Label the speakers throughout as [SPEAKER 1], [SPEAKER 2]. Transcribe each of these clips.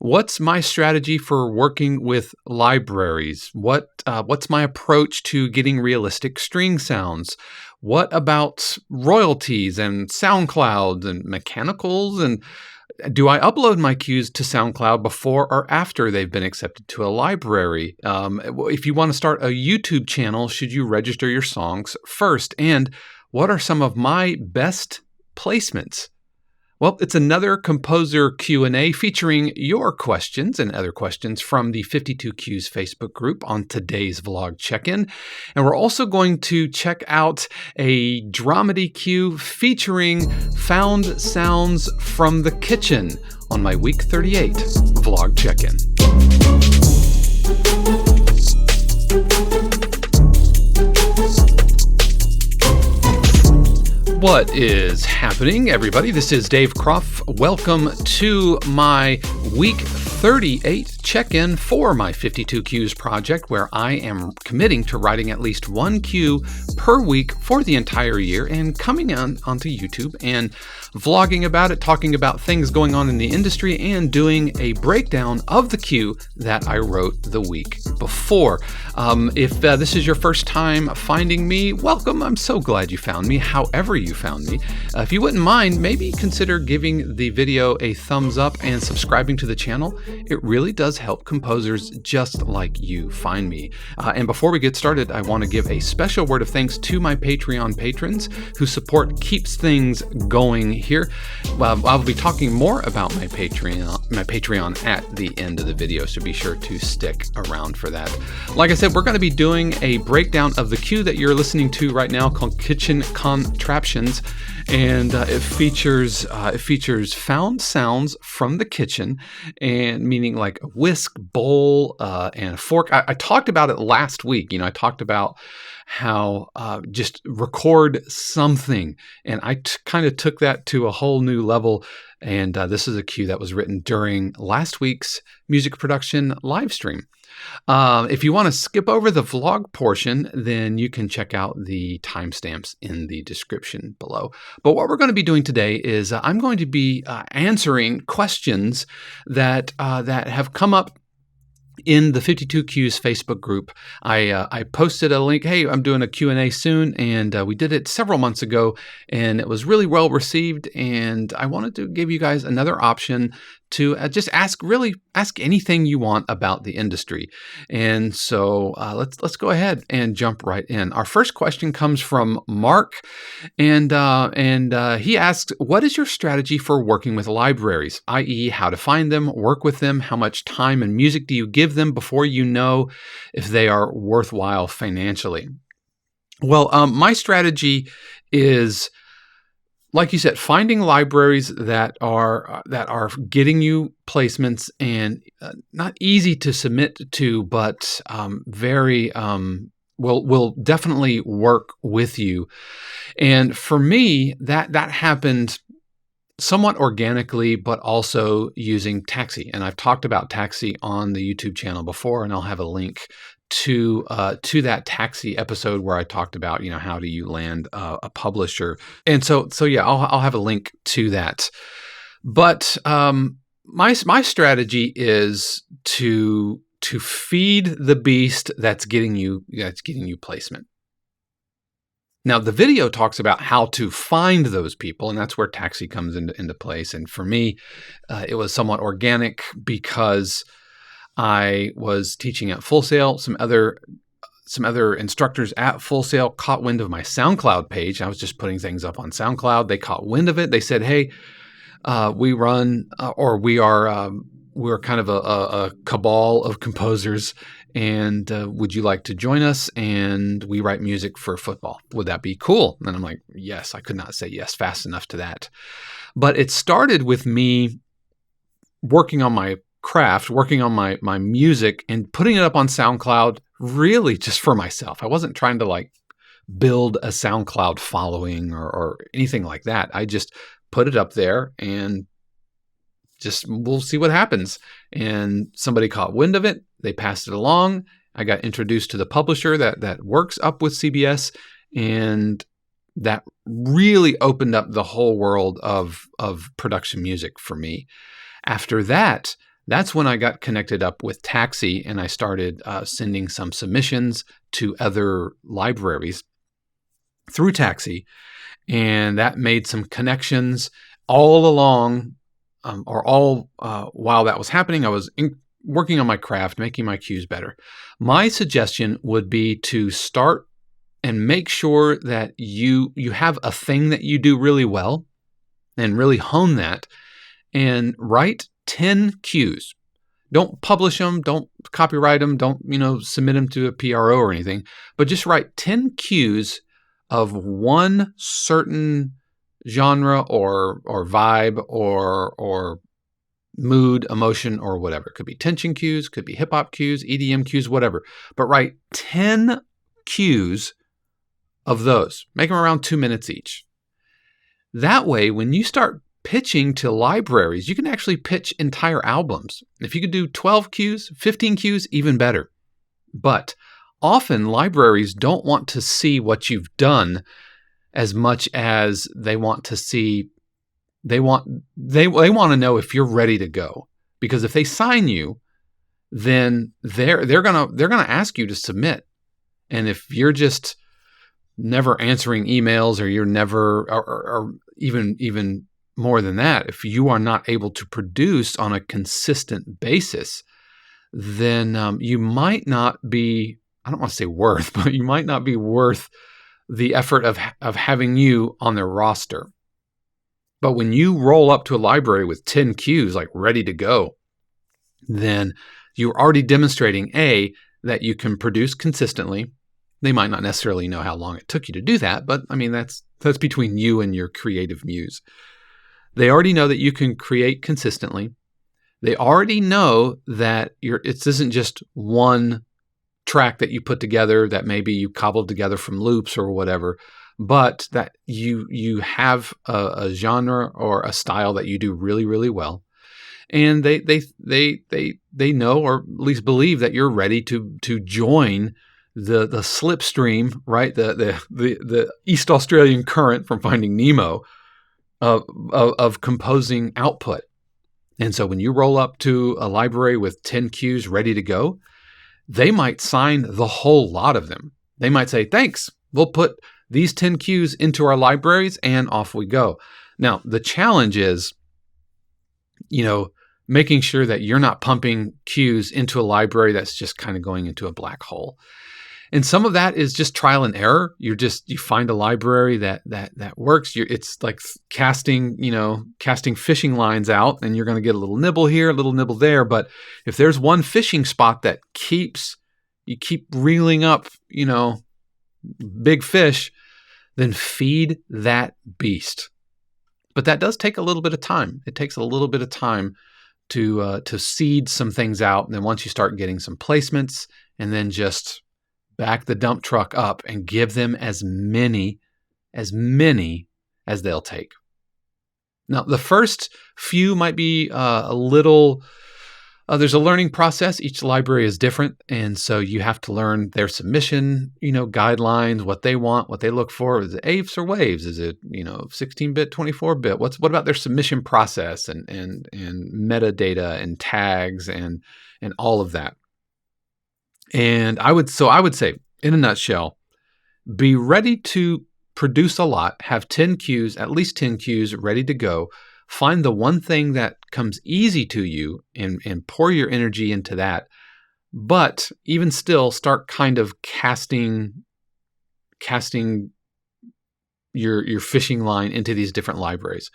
[SPEAKER 1] What's my strategy for working with libraries? What's my approach to getting realistic string sounds? What about royalties and Soundcloud and mechanicals? And do I upload my cues to Soundcloud before or after they've been accepted to a library? If you want to start a YouTube channel, should you register your songs first? And what are some of my best placements? Well, it's another Composer Q&A featuring your questions and other questions from the 52 Qs Facebook group on today's vlog check-in. And we're also going to check out a dramedy cue featuring found sounds from the kitchen on my week 38 vlog check-in. What is happening, everybody? This is Dave Croft. Welcome to my week 38 check-in for my 52 Qs project, where I am committing to writing at least one cue per week for the entire year and coming onto YouTube and vlogging about it, talking about things going on in the industry, and doing a breakdown of the cue that I wrote the week before. If this is your first time finding me, welcome. I'm so glad you found me, however you found me. If you wouldn't mind, maybe consider giving the video a thumbs up and subscribing to the channel. It really does help composers just like you find me. And before we get started, I want to give a special word of thanks to my Patreon patrons whose support keeps things going here. I'll be talking more about my Patreon at the end of the video, so be sure to stick around for that. Like I said, we're going to be doing a breakdown of the cue that you're listening to right now called Kitchen Contraptions, and it features found sounds from the kitchen, and meaning like a whisk, bowl, and a fork. I talked about it last week. I talked about how just record something, and I kind of took that to a whole new level. And this is a cue that was written during last week's music production live stream. If you want to skip over the vlog portion, then you can check out the timestamps in the description below. But what we're going to be doing today is I'm going to be answering questions that have come up in the 52 Qs Facebook group. I posted a link. Hey, I'm doing a Q&A soon, and we did it several months ago, and it was really well received. And I wanted to give you guys another option to just ask anything you want about the industry. And so let's go ahead and jump right in. Our first question comes from Mark, and he asks, what is your strategy for working with libraries, i.e. how to find them, work with them, how much time and music do you give them before you know if they are worthwhile financially? Well, my strategy is, like you said, finding libraries that are getting you placements and not easy to submit to, but very will definitely work with you. And for me, that happened somewhat organically, but also using Taxi. And I've talked about Taxi on the YouTube channel before, and I'll have a link to that Taxi episode where I talked about, how do you land a publisher. And so yeah, I'll have a link to that. But my strategy is to feed the beast that's getting you placement. Now, the video talks about how to find those people, and that's where Taxi comes into place. And for me, it was somewhat organic because I was teaching at Full Sail. Some other instructors at Full Sail caught wind of my SoundCloud page. I was just putting things up on SoundCloud. They caught wind of it. They said, "Hey, we're kind of a cabal of composers, and would you like to join us? And we write music for football. Would that be cool?" And I'm like, yes. I could not say yes fast enough to that. But it started with me working on my craft, working on my music, and putting it up on SoundCloud, really just for myself. I wasn't trying to build a SoundCloud following or anything like that. I just put it up there and we'll see what happens. And somebody caught wind of it. They passed it along. I got introduced to the publisher that works up with CBS, and that really opened up the whole world of production music for me. After that, That's when I got connected up with Taxi, and I started sending some submissions to other libraries through Taxi, and that made some connections all along, while that was happening. I was working on my craft, making my cues better. My suggestion would be to start and make sure that you have a thing that you do really well, and really hone that, and write 10 cues. Don't publish them, don't copyright them, don't submit them to a PRO or anything, but just write 10 cues of one certain genre or vibe or mood, emotion, or whatever. It could be tension cues, could be hip hop cues, EDM cues, whatever. But write 10 cues of those. Make them around 2 minutes each. That way, when you start pitching to libraries, you can actually pitch entire albums. If you could do 12 cues, 15 cues, even better. But often libraries don't want to see what you've done as much as they want to see, they want to know if you're ready to go. Because if they sign you, then they're gonna ask you to submit. And if you're just never answering emails, or you're never, or even more than that, if you are not able to produce on a consistent basis, then you might not be, I don't want to say worth, but you might not be worth the effort of having you on their roster. But when you roll up to a library with 10 cues, like ready to go, then you're already demonstrating, A, that you can produce consistently. They might not necessarily know how long it took you to do that, but I mean, that's between you and your creative muse. They already know that you can create consistently. They already know that it isn't just one track that you put together that maybe you cobbled together from loops or whatever, but that you have a genre or a style that you do really, really well. And they know, or at least believe, that you're ready to join the slipstream, right? The East Australian current from Finding Nemo of composing output. And so when you roll up to a library with 10 cues ready to go, they might sign the whole lot of them. They might say, thanks, we'll put these 10 cues into our libraries, and off we go. Now, the challenge is, making sure that you're not pumping cues into a library that's just kind of going into a black hole. And some of that is just trial and error. You find a library that works. It's like casting fishing lines out, and you're going to get a little nibble here, a little nibble there. But if there's one fishing spot that you keep reeling up, big fish, then feed that beast. But that does take a little bit of time. It takes a little bit of time to seed some things out. And then once you start getting some placements, and then just back the dump truck up and give them as many as they'll take. Now, the first few might be a little, there's a learning process. Each library is different. And so you have to learn their submission, guidelines, what they want, what they look for. Is it AIFs or waves? Is it, 16-bit, 24-bit? What about their submission process and metadata and tags and all of that? And I would say, in a nutshell, be ready to produce a lot, have 10 cues, at least 10 cues ready to go. Find the one thing that comes easy to you and pour your energy into that. But even still, start kind of casting your fishing line into these different libraries.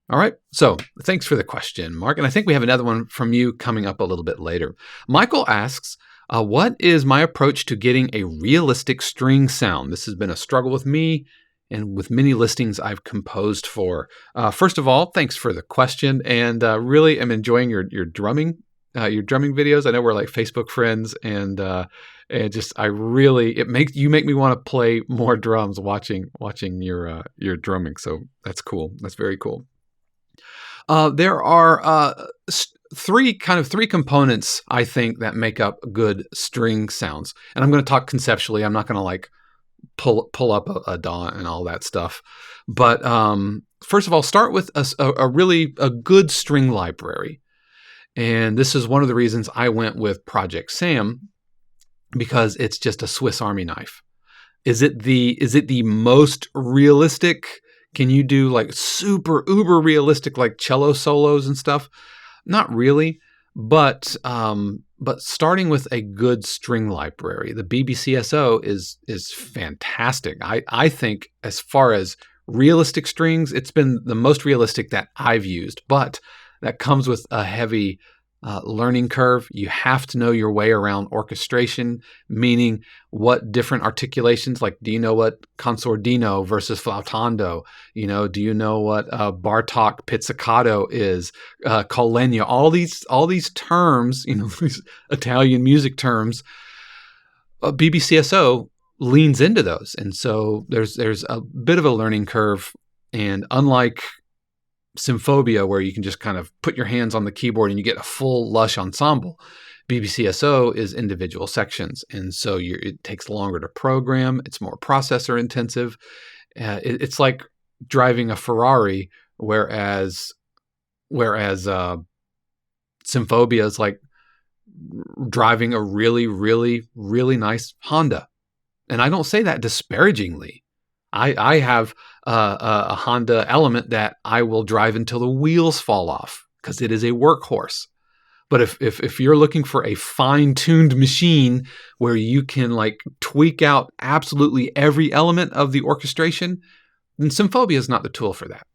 [SPEAKER 1] All right. So thanks for the question, Mark. And I think we have another one from you coming up a little bit later. Michael asks, what is my approach to getting a realistic string sound? This has been a struggle with me and with many listings I've composed for. First of all, thanks for the question, and really am enjoying your drumming videos. I know we're like Facebook friends, and you make me want to play more drums watching your drumming. So that's cool. That's very cool. There are three components, I think, that make up good string sounds. And I'm going to talk conceptually. I'm not going to like pull up a DAW and all that stuff. But first of all, start with a really good string library. And this is one of the reasons I went with Project Sam, because it's just a Swiss Army knife. Is it the most realistic? Can you do like super uber realistic like cello solos and stuff? Not really, but starting with a good string library, the BBCSO is fantastic. I think as far as realistic strings, it's been the most realistic that I've used, but that comes with a heavy learning curve. You have to know your way around orchestration, meaning what different articulations, like do you know what consordino versus flautando? Do you know what Bartok pizzicato is? Col legno, all these terms, these Italian music terms. BBCSO leans into those, and so there's a bit of a learning curve, and unlike Symphobia, where you can just kind of put your hands on the keyboard and you get a full lush ensemble, BBCSO is individual sections, and so it takes longer to program. It's more processor intensive. It's like driving a Ferrari, whereas Symphobia is like driving a really, really, really nice Honda. And I don't say that disparagingly. I have a Honda Element that I will drive until the wheels fall off because it is a workhorse. But if you're looking for a fine-tuned machine where you can like tweak out absolutely every element of the orchestration, then Symphobia is not the tool for that.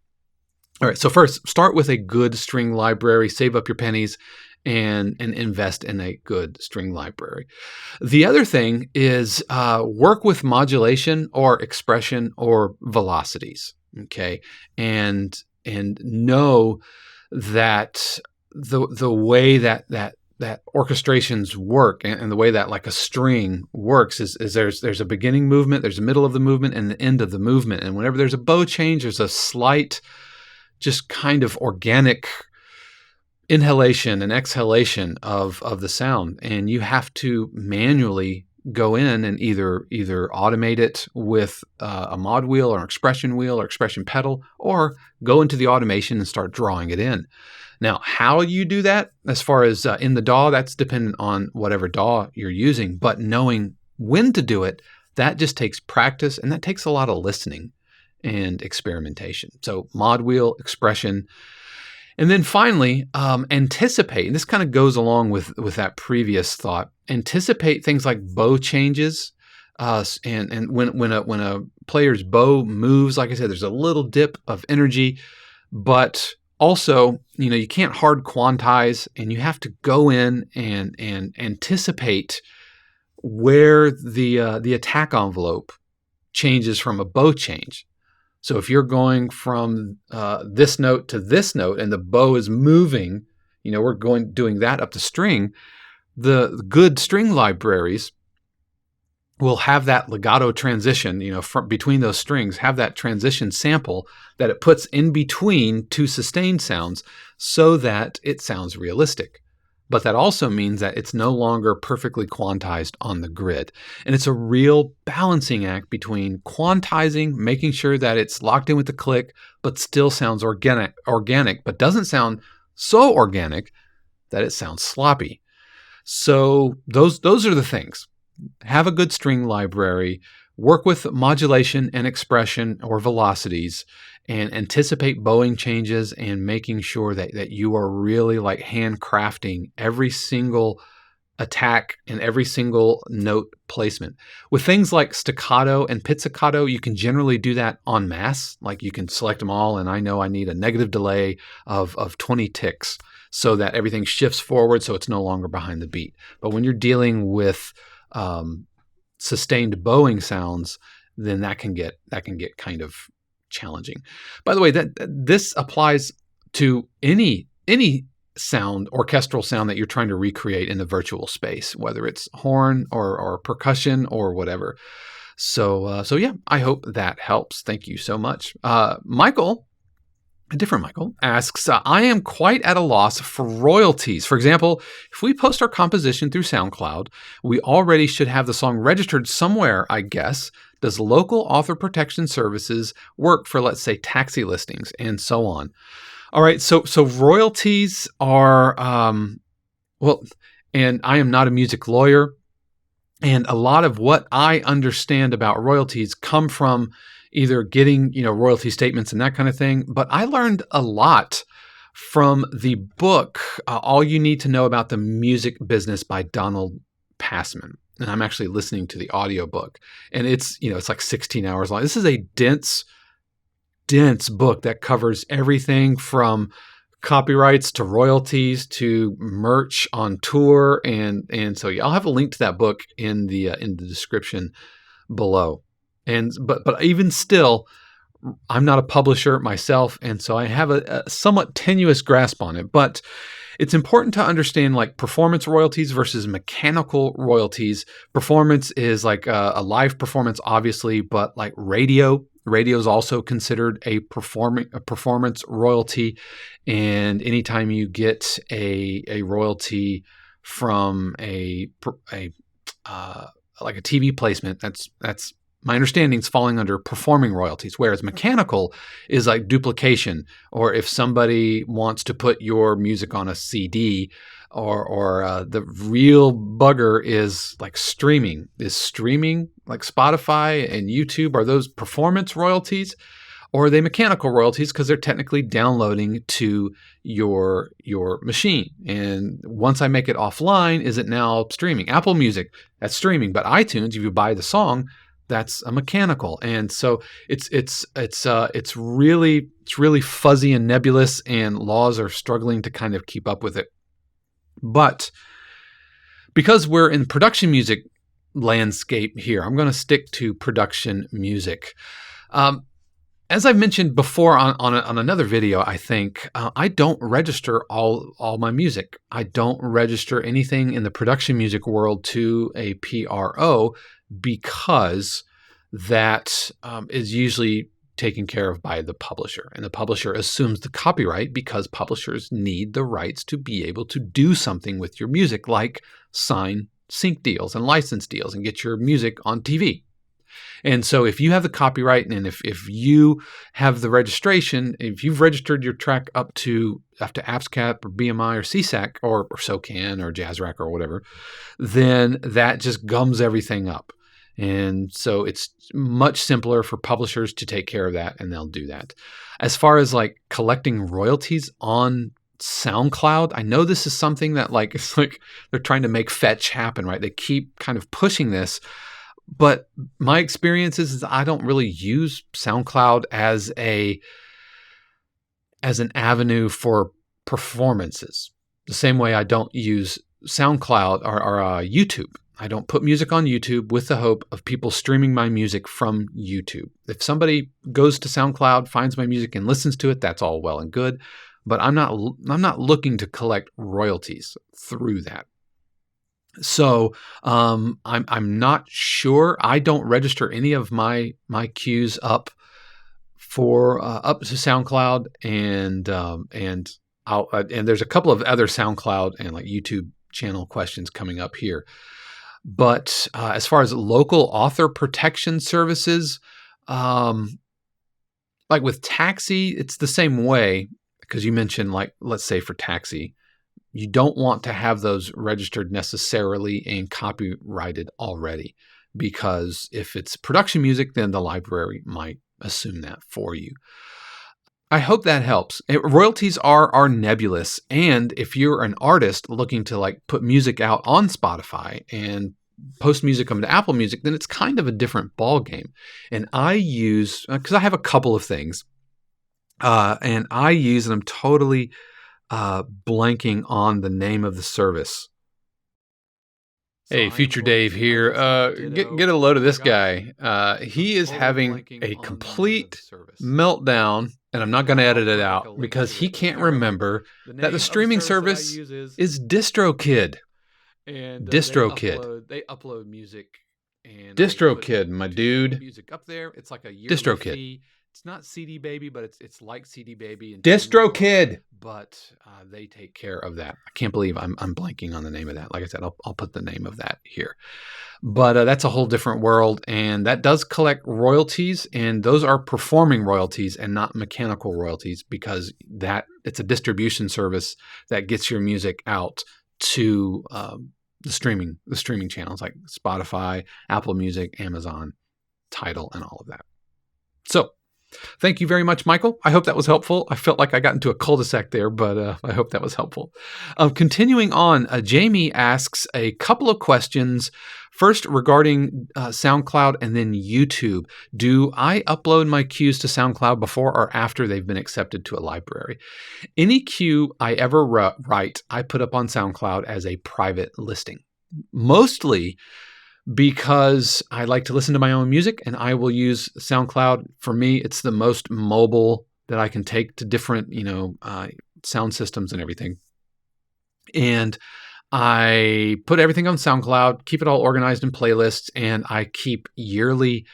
[SPEAKER 1] All right, so first, start with a good string library, save up your pennies, and invest in a good string library. The other thing is work with modulation or expression or velocities, okay? And know that the way that orchestrations work and the way that like a string works is there's a beginning movement, there's a middle of the movement, and the end of the movement. And whenever there's a bow change, there's a slight, just kind of organic inhalation and exhalation of the sound, and you have to manually go in and either automate it with a mod wheel or expression wheel or expression pedal, or go into the automation and start drawing it in. Now, how you do that, as far as in the DAW, that's dependent on whatever DAW you're using, but knowing when to do it, that just takes practice, and that takes a lot of listening and experimentation. So mod wheel, expression. And then finally, anticipate. And this kind of goes along with that previous thought. Anticipate things like bow changes, and when a player's bow moves, like I said, there's a little dip of energy, but also, you can't hard quantize, and you have to go in and anticipate where the attack envelope changes from a bow change. So if you're going from this note to this note and the bow is moving, we're doing that up the string, the good string libraries will have that legato transition, between those strings, have that transition sample that it puts in between two sustained sounds so that it sounds realistic. But that also means that it's no longer perfectly quantized on the grid. And it's a real balancing act between quantizing, making sure that it's locked in with the click, but still sounds organic, but doesn't sound so organic that it sounds sloppy. So those are the things. Have a good string library, work with modulation and expression or velocities, and anticipate bowing changes, and making sure that you are really like handcrafting every single attack and every single note placement. With things like staccato and pizzicato, you can generally do that en masse. Like you can select them all, and I know I need a negative delay of 20 ticks so that everything shifts forward so it's no longer behind the beat. But when you're dealing with sustained bowing sounds, then that can get kind of challenging. By the way, that this applies to any sound, orchestral sound that you're trying to recreate in the virtual space, whether it's horn or percussion or whatever. So yeah, I hope that helps. Thank you so much. Michael, a different Michael, asks, I am quite at a loss for royalties. For example, if we post our composition through Soundcloud, we already should have the song registered somewhere, I guess. Does local author protection services work for, let's say, taxi listings and so on? All right. So royalties are well, and I am not a music lawyer, and a lot of what I understand about royalties come from either getting, royalty statements and that kind of thing. But I learned a lot from the book, All You Need to Know About the Music Business by Donald Passman. And I'm actually listening to the audiobook, and it's like 16 hours long. This is a dense book that covers everything from copyrights to royalties to merch on tour, and so yeah, I'll have a link to that book in the description below. And but even still, I'm not a publisher myself, and so I have a somewhat tenuous grasp on it. But it's important to understand like performance royalties versus mechanical royalties. Performance is like a live performance, obviously, but like radio is also considered a performance royalty. And anytime you get a royalty from like a TV placement, that's my understanding is falling under performing royalties, whereas mechanical is like duplication, or if somebody wants to put your music on a CD, or the real bugger is like streaming. Is streaming like Spotify and YouTube, are those performance royalties, or are they mechanical royalties because they're technically downloading to your machine? And once I make it offline, is it now streaming? Apple Music, that's streaming, but iTunes, if you buy the song, that's a mechanical. And so it's really fuzzy and nebulous, and laws are struggling to kind of keep up with it. But because we're in production music landscape here, I'm going to stick to production music. As I've mentioned before on another video, I think I don't register all my music. I don't register anything in the production music world to a PRO, because that is usually taken care of by the publisher. And the publisher assumes the copyright because publishers need the rights to be able to do something with your music, like sign sync deals and license deals and get your music on TV. And so if you have the copyright, and if you have the registration, if you've registered your track up to APSCAP or BMI or CSAC or SOCAN or JazzRack or whatever, then that just gums everything up. And so it's much simpler for publishers to take care of that, and they'll do that. As far as like collecting royalties on SoundCloud, I know this is something that it's like they're trying to make fetch happen, right? They keep kind of pushing this. But my experience is I don't really use SoundCloud as an avenue for performances. The same way I don't use SoundCloud or YouTube. I don't put music on YouTube with the hope of people streaming my music from YouTube. If somebody goes to SoundCloud, finds my music and listens to it, that's all well and good. But I'm not looking to collect royalties through that. So I'm not sure. I don't register any of my cues up to SoundCloud, and there's a couple of other SoundCloud and like YouTube channel questions coming up here. But as far as local author protection services, like with Taxi, it's the same way, because you mentioned, like, let's say for Taxi, you don't want to have those registered necessarily and copyrighted already, because if it's production music, then the library might assume that for you. I hope that helps. Royalties are nebulous, and if you're an artist looking to like put music out on Spotify and post music onto Apple Music, then it's kind of a different ball game. And I use, because I have a couple of things, and I'm totally blanking on the name of the service. Hey, Future Dave here. Get a load of this guy. He is having a complete meltdown, and I'm not going to edit it out because he can't remember that the streaming service is DistroKid. DistroKid. They upload music. And DistroKid, my dude. Music up there. It's like a yearly fee. it's not CD Baby, but it's like CD Baby and
[SPEAKER 2] DistroKid.
[SPEAKER 1] But they take care of that. I can't believe I'm blanking on the name of that. Like I said, I'll put the name of that here. But that's a whole different world, and that does collect royalties, and those are performing royalties and not mechanical royalties, because that it's a distribution service that gets your music out to the streaming channels like Spotify, Apple Music, Amazon, Tidal, and all of that. So thank you very much, Michael. I hope that was helpful. I felt like I got into a cul-de-sac there, but I hope that was helpful. Continuing on, Jamie asks a couple of questions. First, regarding SoundCloud and then YouTube. Do I upload my cues to SoundCloud before or after they've been accepted to a library? Any cue I ever write, I put up on SoundCloud as a private listing. Mostly because I like to listen to my own music, and I will use SoundCloud. For me, it's the most mobile that I can take to different, sound systems and everything. And I put everything on SoundCloud, keep it all organized in playlists, and I keep yearly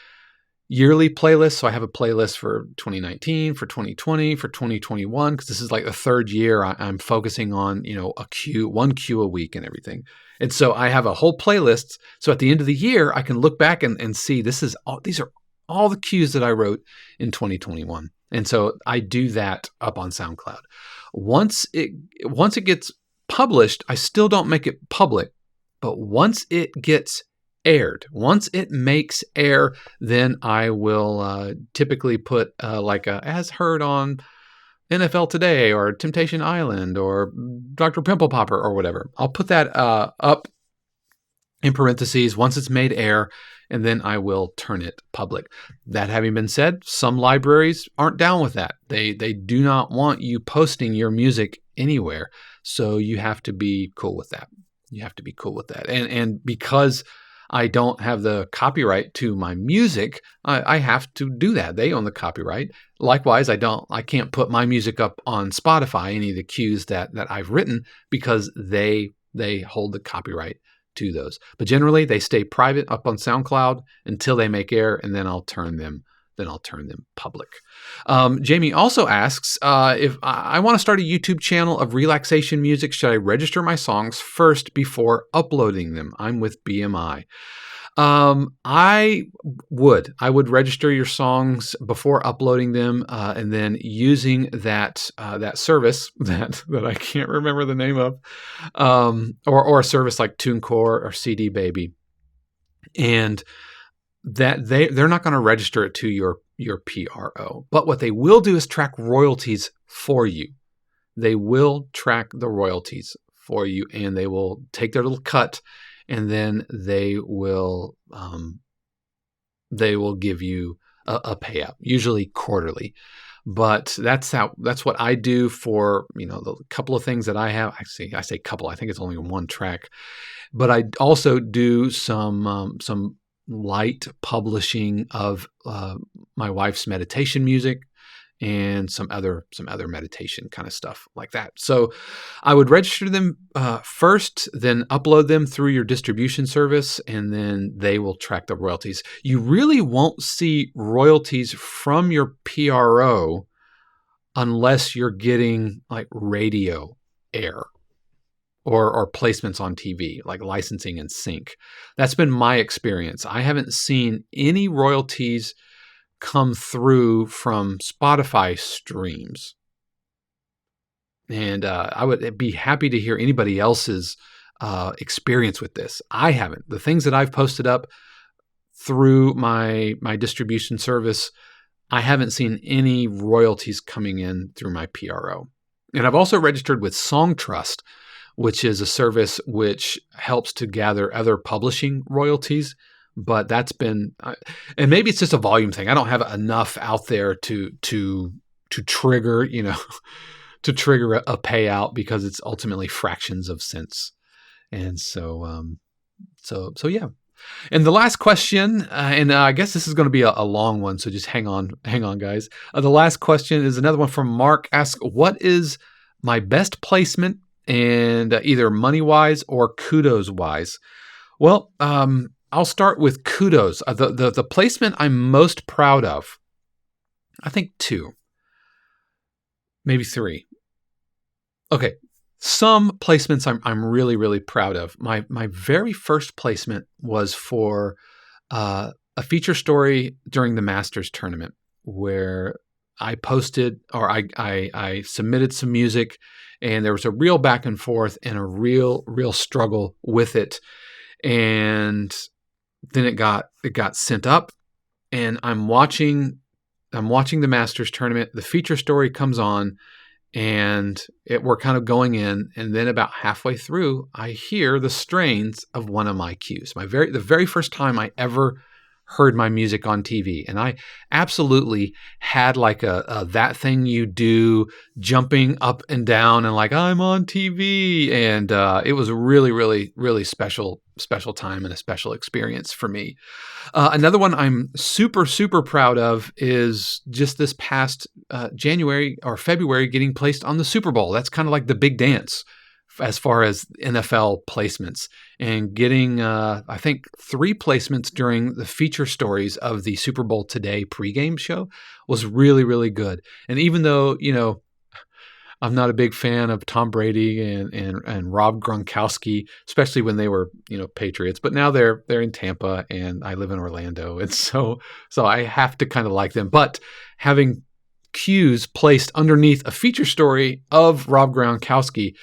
[SPEAKER 1] playlists. So I have a playlist for 2019, for 2020, for 2021, because this is like the third year I'm focusing on, one cue a week and everything. And so I have a whole playlist. So at the end of the year, I can look back and see these are all the cues that I wrote in 2021. And so I do that up on SoundCloud. Once it gets published, I still don't make it public, but once it gets aired, once it makes air, then I will typically put as heard on NFL Today or Temptation Island or Dr. Pimple Popper or whatever. I'll put that up in parentheses once it's made air, and then I will turn it public. That having been said, some libraries aren't down with that. They do not want you posting your music anywhere. So you have to be cool with that. And because I don't have the copyright to my music, I have to do that. They own the copyright. Likewise, I can't put my music up on Spotify, any of the cues that I've written, because they hold the copyright to those. But generally, they stay private up on SoundCloud until they make air, and then I'll turn them public. Jamie also asks, if I want to start a YouTube channel of relaxation music, should I register my songs first before uploading them? I'm with BMI. I would register your songs before uploading them, and then using that service that I can't remember the name of, or a service like TuneCore or CD Baby, and that they're not going to register it to your PRO. But what they will do is track royalties for you. They will track the royalties for you, and they will take their little cut, and then they will give you a payout, usually quarterly. But that's what I do for the couple of things that I have. I say couple. I think it's only one track, but I also do some light publishing of my wife's meditation music and some other meditation kind of stuff like that. So I would register them first, then upload them through your distribution service, and then they will track the royalties. You really won't see royalties from your PRO unless you're getting like radio air or placements on TV, like licensing and sync. That's been my experience. I haven't seen any royalties come through from Spotify streams. And I would be happy to hear anybody else's experience with this. I haven't. The things that I've posted up through my distribution service, I haven't seen any royalties coming in through my PRO. And I've also registered with Songtrust, which is a service which helps to gather other publishing royalties. But that's been, and maybe it's just a volume thing. I don't have enough out there to trigger, to trigger a payout, because it's ultimately fractions of cents. And so yeah. And the last question, and I guess this is going to be a long one, so just hang on, guys. The last question is another one from Mark. Asks, what is my best placement, and either money-wise or kudos-wise? Well, I'll start with kudos. The placement I'm most proud of I think 2, maybe 3. Okay. Some placements I'm really, really proud of. My very first placement was for a feature story during the Masters tournament where I posted or I submitted some music, and there was a real back and forth and a real struggle with it. And then it got sent up, and I'm watching the Masters tournament. The feature story comes on, and we're kind of going in, and then about halfway through, I hear the strains of one of my cues. The very first time I ever heard my music on TV, and I absolutely had like a that thing you do, jumping up and down, and like I'm on TV, and it was a really special time and a special experience for me. Another one I'm super proud of is just this past January or February getting placed on the Super Bowl. That's kind of like the big dance as far as NFL placements, and getting, I think, 3 placements during the feature stories of the Super Bowl Today pregame show was really good. And even though, I'm not a big fan of Tom Brady and Rob Gronkowski, especially when they were, Patriots. But now they're in Tampa, and I live in Orlando, and so I have to kind of like them. But having cues placed underneath a feature story of Rob Gronkowski,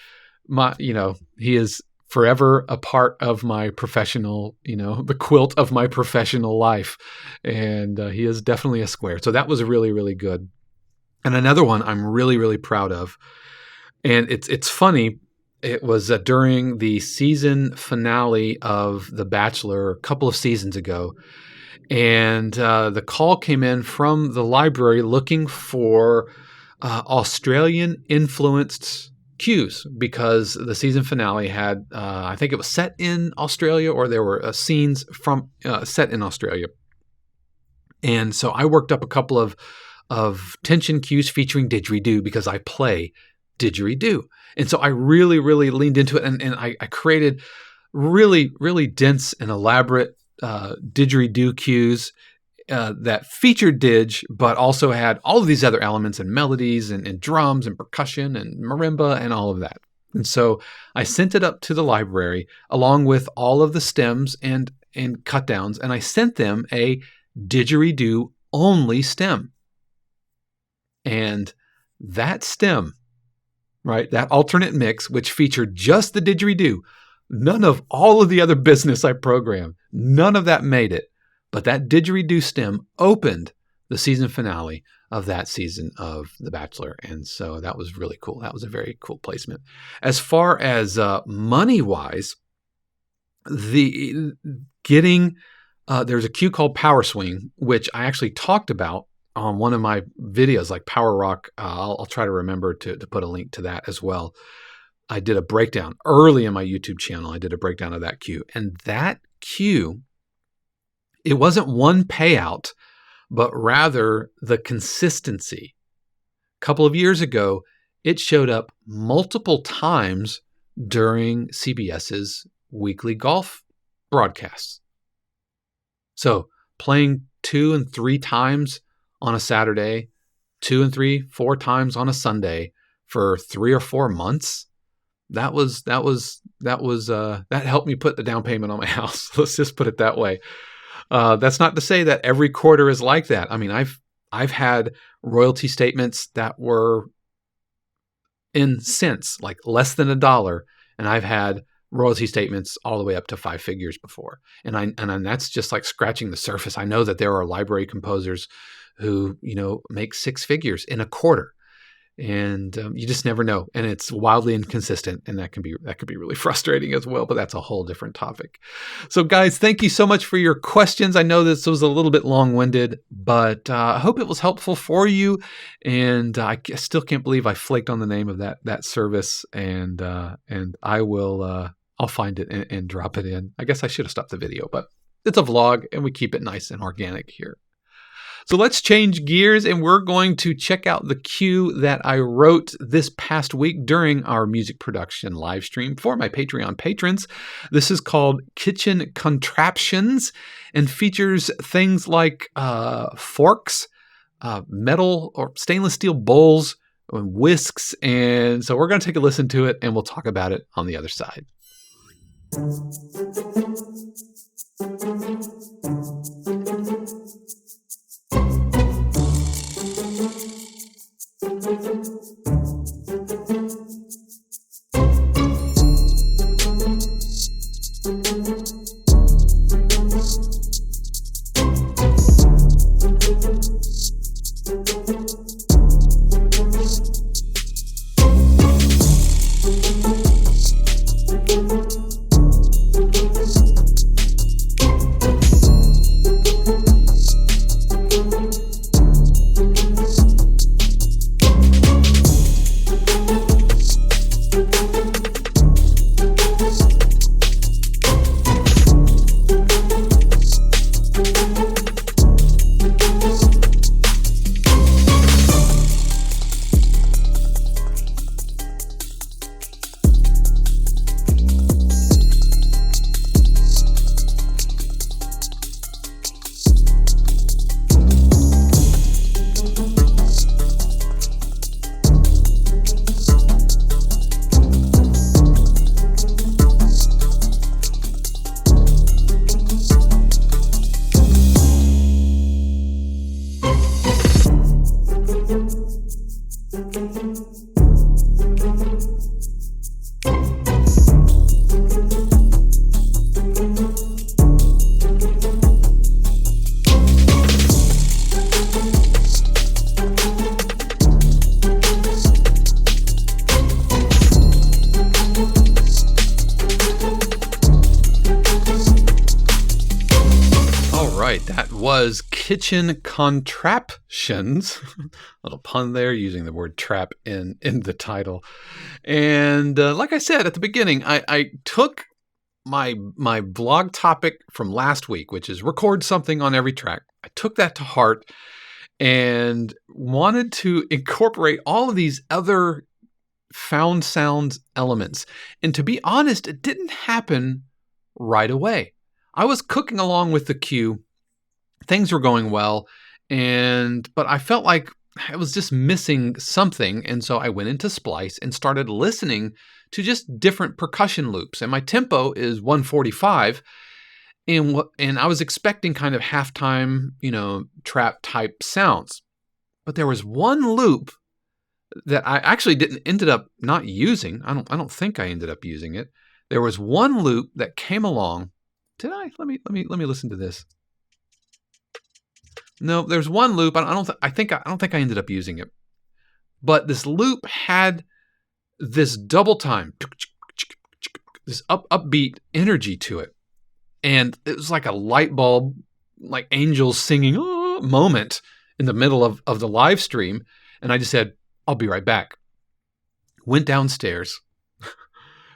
[SPEAKER 1] he is forever a part of my professional, the quilt of my professional life, and he is definitely a square. So that was really good. And another one I'm really proud of, and it's funny. It was during the season finale of The Bachelor a couple of seasons ago, and the call came in from the library looking for Australian-influenced cues, because the season finale had, I think it was set in Australia, or there were scenes from set in Australia. And so I worked up a couple of tension cues featuring didgeridoo, because I play didgeridoo. And so I really leaned into it, and I created really dense and elaborate didgeridoo cues that featured didge, but also had all of these other elements and melodies and drums and percussion and marimba and all of that. And so I sent it up to the library along with all of the stems and cut downs, and I sent them a didgeridoo only stem. And that stem, right, that alternate mix, which featured just the didgeridoo, none of all of the other business I programmed, none of that made it. But that didgeridoo stem opened the season finale of that season of The Bachelor. And so that was really cool. That was a very cool placement. As far as money-wise, there's a cue called Power Swing, which I actually talked about on one of my videos, like Power Rock. I'll try to remember to put a link to that as well. I did a breakdown early in my YouTube channel. I did a breakdown of that cue. And that cue, it wasn't one payout, but rather the consistency. A couple of years ago, it showed up multiple times during CBS's weekly golf broadcasts. So playing 2 and 3 times on a Saturday, 2 and 3, 4 times on a Sunday for 3 or 4 months, that helped me put the down payment on my house. Let's just put it that way. That's not to say that every quarter is like that. I mean, I've had royalty statements that were in cents, like less than $1, and I've had royalty statements all the way up to 5 figures before. And that's just like scratching the surface. I know that there are library composers who, make 6 figures in a quarter. And you just never know, and it's wildly inconsistent, and that could be really frustrating as well. But that's a whole different topic. So, guys, thank you so much for your questions. I know this was a little bit long-winded, but I hope it was helpful for you. And I still can't believe I flaked on the name of that service, and I will I'll find it and drop it in. I guess I should have stopped the video, but it's a vlog, and we keep it nice and organic here. So let's change gears, and we're going to check out the cue that I wrote this past week during our music production live stream for my Patreon patrons. This is called Kitchen Contraptions and features things like forks, metal or stainless steel bowls and whisks. And so we're going to take a listen to it, and we'll talk about it on the other side. That was Kitchen Contraptions. Little pun there, using the word trap in the title. And like I said at the beginning, I took my blog topic from last week, which is record something on every track. I took that to heart and wanted to incorporate all of these other found sound elements. And to be honest, it didn't happen right away. I was cooking along with the cue. Things were going well, but I felt like I was just missing something. And so I went into Splice and started listening to just different percussion loops. And my tempo is 145. And I was expecting kind of halftime, trap type sounds. But there was one loop that I actually ended up not using. I don't think I ended up using it. There was one loop that came along. Did I? Let me listen to this. No, there's one loop. I don't think I ended up using it. But this loop had this double time, this upbeat energy to it. And it was like a light bulb, like angels singing moment in the middle of the live stream. And I just said, I'll be right back. Went downstairs.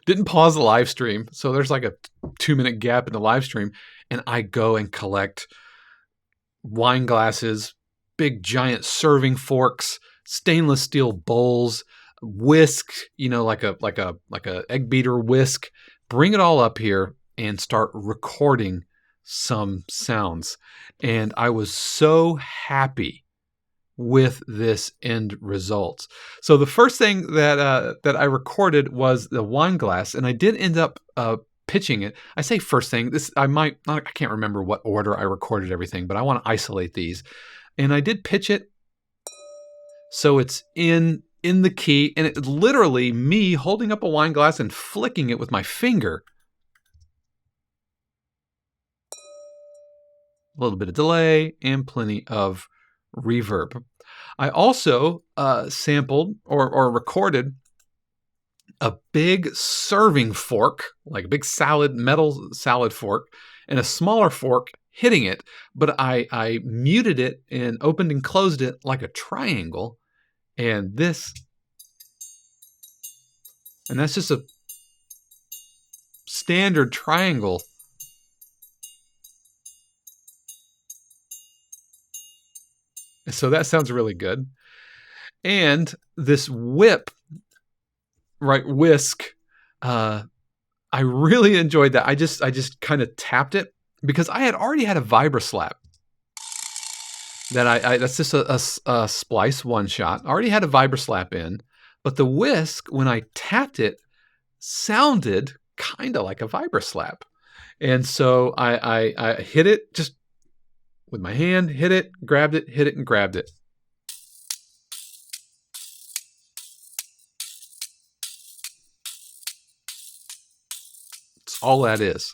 [SPEAKER 1] Didn't pause the live stream. So there's like a 2-minute gap in the live stream. And I go and collect wine glasses, big giant serving forks, stainless steel bowls, whisk, like a egg beater whisk. Bring it all up here and start recording some sounds. And I was so happy with this end result. So the first thing that I recorded was the wine glass, and I did end up pitching it. I say first thing, I can't remember what order I recorded everything, but I want to isolate these. And I did pitch it so it's in the key, and it's literally me holding up a wine glass and flicking it with my finger. A little bit of delay and plenty of reverb. I also sampled or recorded a big serving fork, like a big metal salad fork, and a smaller fork hitting it, but I muted it and opened and closed it like a triangle, and that's just a standard triangle. So that sounds really good. And this whisk, I really enjoyed that. I just kind of tapped it because I had already had a vibra slap. that that's just a splice one shot. I already had a vibra slap in, but the whisk, when I tapped it, sounded kind of like a vibra slap. And so I hit it just with my hand, hit it, hit it, and grabbed it. That's all that is.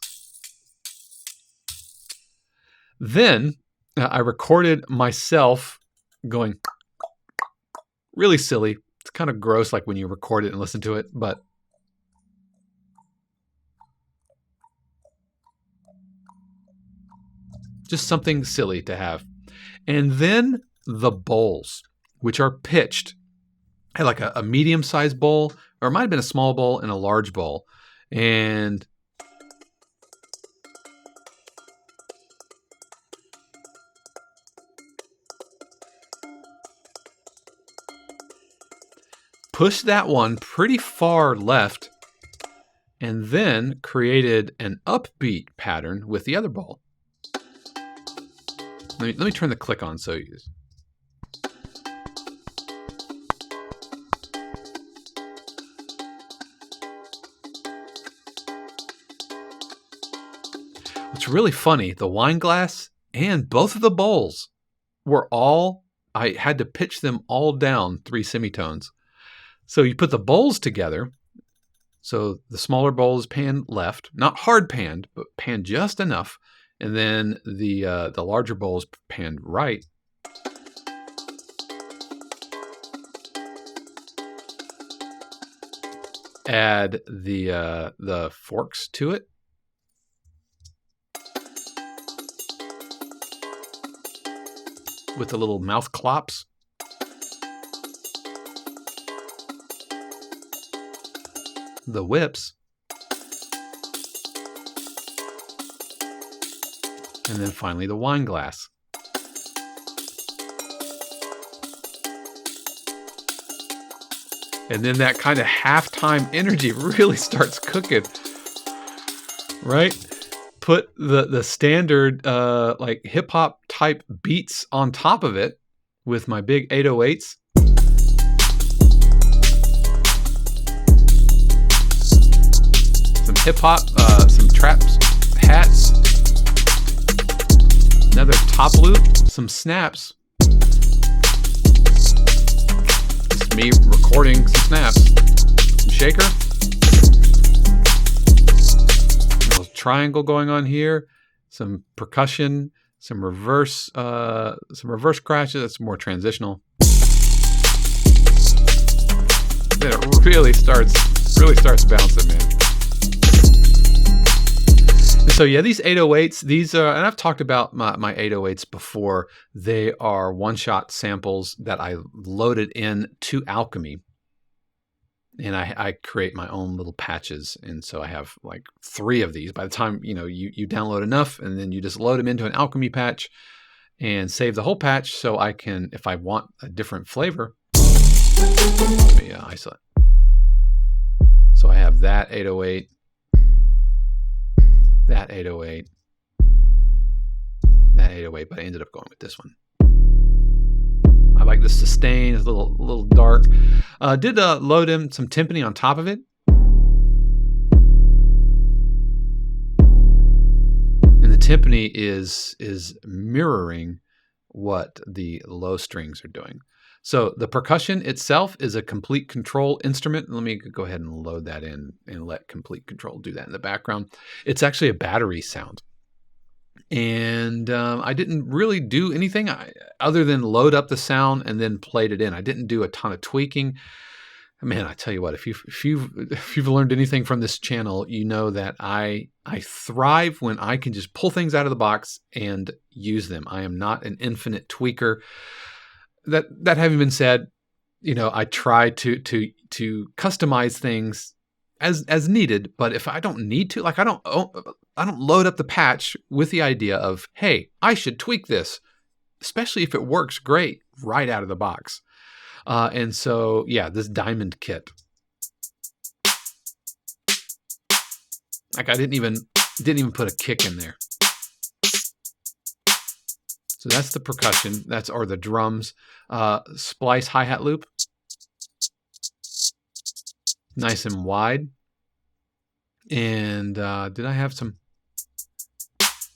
[SPEAKER 1] Then I recorded myself going really silly. It's kind of gross, like when you record it and listen to it, but just something silly to have. And then the bowls, which are pitched. I had like a medium-sized bowl, or it might have been a small bowl and a large bowl. And pushed that one pretty far left, and then created an upbeat pattern with the other bowl. Let me turn the click on so you. What's really funny, the wine glass and both of the bowls were all, I had to pitch them all down 3 semitones. So you put the bowls together. So the smaller bowl is panned left, not hard panned, but panned just enough. And then the larger bowl is panned right. Add the forks to it. With the little mouth clops. The whips. And then finally the wine glass. And then that kind of halftime energy really starts cooking, right? Put the standard like hip hop type beats on top of it with my big 808s. Some hip hop, some traps, hats, another top loop, some snaps. It's me recording some snaps, some shaker. Triangle going on here, some percussion, some reverse crashes. That's more transitional. Then it really starts bouncing, man. And so yeah, these 808s, these are, and I've talked about my 808s before. They are one-shot samples that I loaded in to Alchemy. And I create my own little patches. And so I have like 3 of these. By the time, you download enough, and then you just load them into an Alchemy patch and save the whole patch. So I can, if I want a different flavor, let me isolate. So I have that 808, that 808, that 808, but I ended up going with this one. I like the sustain, it's a little dark. Did load in some timpani on top of it. And the timpani is mirroring what the low strings are doing. So the percussion itself is a complete control instrument. Let me go ahead and load that in and let complete control do that in the background. It's actually a battery sound. And I didn't really do anything other than load up the sound and then played it in. I didn't do a ton of tweaking. Man, I tell you what, if you've learned anything from this channel, you know that I thrive when I can just pull things out of the box and use them. I am not an infinite tweaker. That having been said, I try to customize things as needed, but if I don't need to, like I don't load up the patch with the idea of, hey, I should tweak this, especially if it works great right out of the box. And so, yeah, this diamond kit, like I didn't even put a kick in there. So that's the percussion. Or the drums. Splice hi-hat loop. Nice and wide. And did I have some?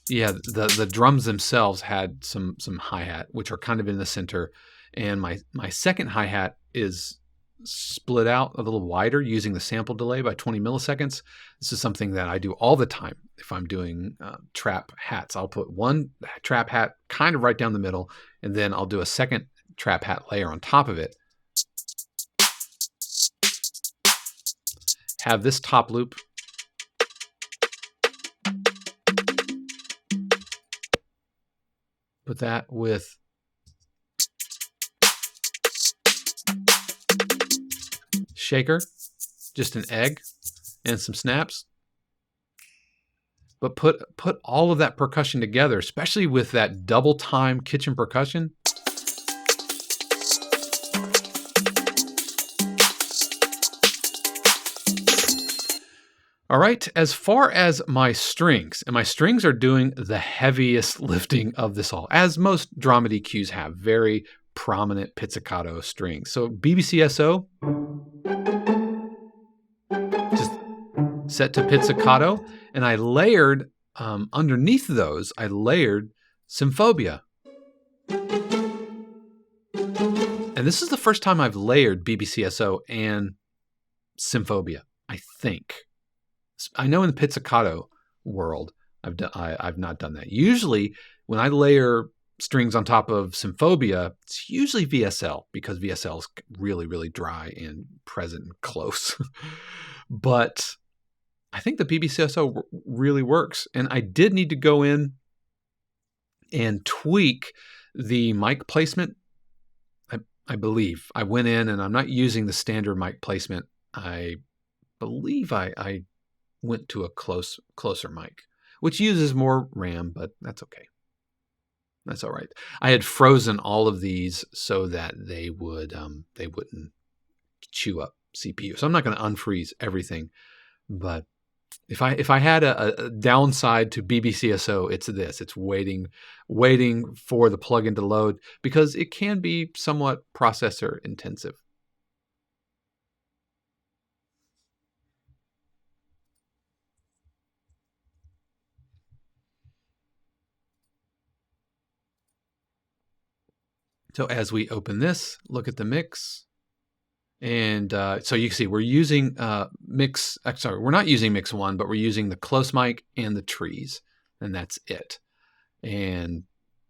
[SPEAKER 1] Yeah, the drums themselves had some hi-hat, which are kind of in the center. And my second hi-hat is split out a little wider using the sample delay by 20 milliseconds. This is something that I do all the time if I'm doing trap hats. I'll put one trap hat kind of right down the middle, and then I'll do a second trap hat layer on top of it. Have this top loop. Put that with shaker, just an egg and some snaps. But put all of that percussion together, especially with that double time kitchen percussion. All right, as far as my strings, and my strings are doing the heaviest lifting of this all, as most drum EQs have, very prominent pizzicato strings. So BBCSO, just set to pizzicato, and I layered, underneath those, I layered Symphobia. And this is the first time I've layered BBCSO and Symphobia, I think. I know in the pizzicato world, I've not done that. Usually, when I layer strings on top of Symphobia, it's usually VSL because VSL is really, really dry and present and close. But I think the BBCSO really works. And I did need to go in and tweak the mic placement. I believe I went in, and I'm not using the standard mic placement. I believe I went to a closer mic, which uses more RAM, but that's okay. That's all right. I had frozen all of these so that they wouldn't chew up CPU. So I'm not going to unfreeze everything, but if I had a downside to BBCSO, it's this. It's waiting for the plugin to load because it can be somewhat processor intensive. So as we open this, look at the mix. And so you can see we're using we're not using mix 1, but we're using the close mic and the trees, and that's it. And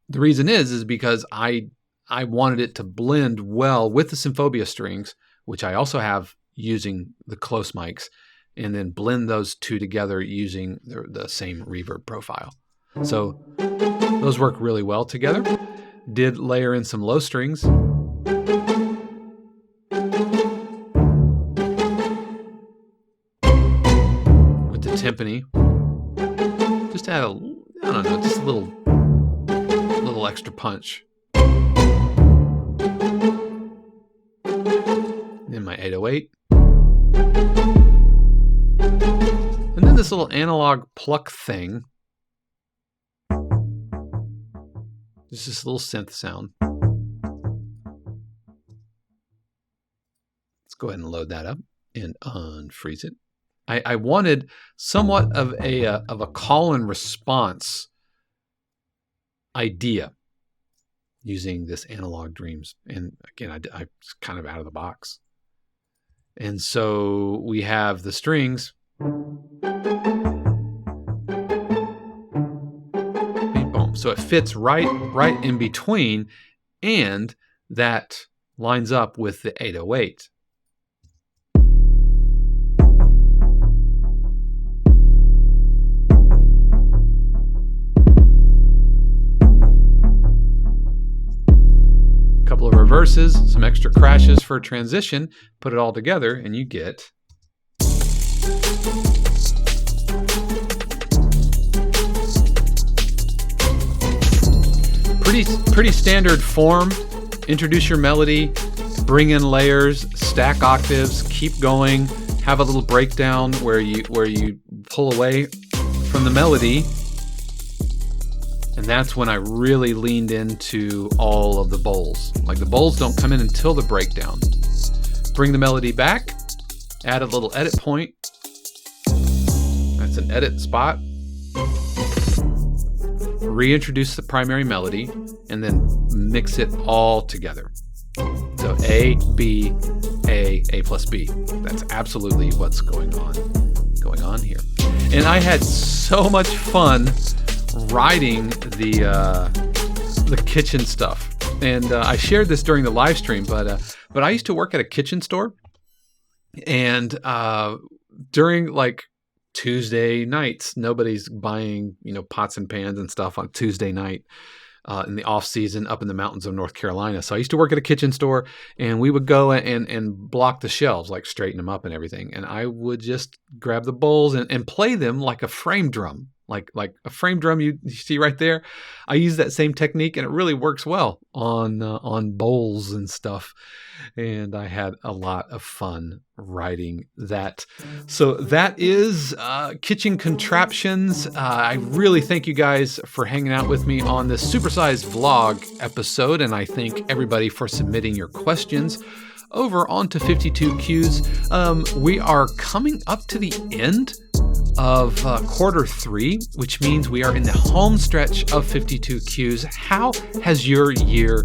[SPEAKER 1] the reason is because I wanted it to blend well with the Symphobia strings, which I also have using the close mics, and then blend those two together using the same reverb profile. So those work really well together. Did layer in some low strings. With the timpani. Just add just a little extra punch. Then my 808. And then this little analog pluck thing. Just this little synth sound. Let's go ahead and load that up and unfreeze it. I wanted somewhat of a call and response idea using this Analog Dreams. And again, I was kind of out of the box. And so we have the strings. So it fits right in between, and that lines up with the 808. A couple of reverses, some extra crashes for transition, put it all together, and you get pretty standard form. Introduce your melody, bring in layers, stack octaves, keep going, have a little breakdown where you pull away from the melody, And that's when I really leaned into all of the bowls. Like the bowls don't come in until the breakdown. Bring the melody back, add a little edit point. That's an edit spot. Reintroduce the primary melody and then mix it all together. So A, B, A plus B. That's absolutely what's going on here. And I had so much fun writing the kitchen stuff. And I shared this during the live stream, but I used to work at a kitchen store, and during like Tuesday nights, nobody's buying pots and pans and stuff on Tuesday night in the off season up in the mountains of North Carolina. So I used to work at a kitchen store, and we would go and block the shelves, like straighten them up and everything. And I would just grab the bowls and play them like a frame drum. Like a frame drum you see right there. I use that same technique, and it really works well on bowls and stuff. And I had a lot of fun writing that. So that is Kitchen Contraptions. I really thank you guys for hanging out with me on this supersized vlog episode, and I thank everybody for submitting your questions over onto 52Qs. We are coming up to the end of Q3, which means we are in the home stretch of 52Qs. How has your year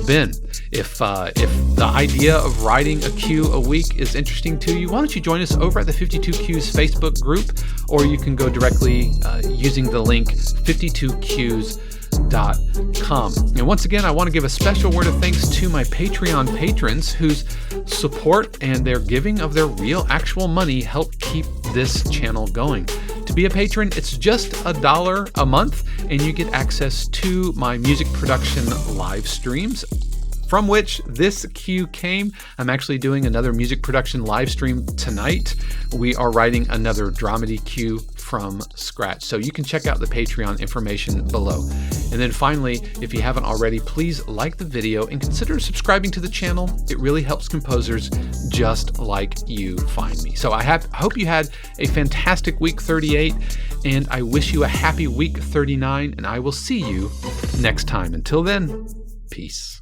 [SPEAKER 1] been? If the idea of writing a Q a week is interesting to you, why don't you join us over at the 52Qs Facebook group, or you can go directly using the link 52Qs.com. And once again, I want to give a special word of thanks to my Patreon patrons whose support and their giving of their real actual money help keep this channel going. To be a patron, it's just $1 a month, and you get access to my music production live streams, from which this Q came. I'm actually doing another music production live stream tonight. We are writing another dramedy Q from scratch. So you can check out the Patreon information below. And then finally, if you haven't already, please like the video and consider subscribing to the channel. It really helps composers just like you find me. So I hope you had a fantastic week 38, and I wish you a happy week 39, and I will see you next time. Until then, peace.